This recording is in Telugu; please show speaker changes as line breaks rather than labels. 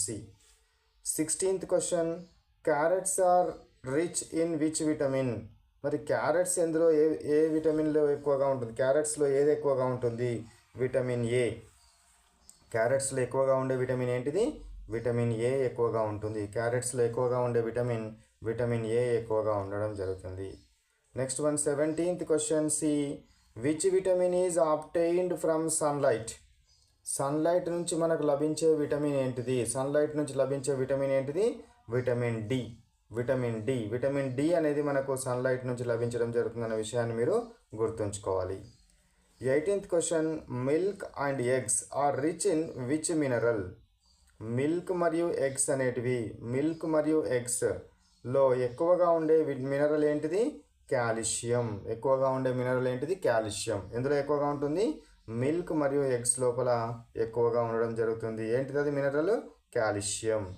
C. 16th question, carrots are rich in which vitamin? మరి క్యారెట్స్ ఎందులో ఏ విటమిన్లో ఎక్కువగా ఉంటుంది? క్యారెట్స్లో ఏది ఎక్కువగా ఉంటుంది? Vitamin A. క్యారెట్స్లో ఎక్కువగా ఉండే విటమిన్ ఏంటిది? విటమిన్ ఏ ఎక్కువగా ఉంటుంది. క్యారెట్స్లో ఎక్కువగా ఉండే విటమిన్ ఏ ఎక్కువగా ఉండడం జరుగుతుంది. Next one, 17th question C. Which vitamin is obtained from sunlight? Sunlight నుంచి మనకు లభించే విటమిన్ ఏంటిది? సన్లైట్ నుంచి లభించే విటమిన్ ఏంటిది? Vitamin D. విటమిన్ డి అనేది మనకు సన్లైట్ నుంచి లభించడం జరుగుతుందన్న విషయాన్ని మీరు గుర్తుంచుకోవాలి. 18th question, milk and eggs are rich in which mineral? Milk మరియు ఎగ్స్ అనేటివి, మిల్క్ మరియు ఎగ్స్లో ఎక్కువగా ఉండే మినరల్ ఏంటిది? కాల్షియం. ఎక్కువగా ఉండే మినరల్ ఏంటిది? కాల్షియం. ఎందులో ఎక్కువగా ఉంటుంది? మిల్క్ మరియు ఎగ్స్ లోపల ఎక్కువగా ఉండడం జరుగుతుంది. ఏంటిది అది మినరల్? కాల్షియం.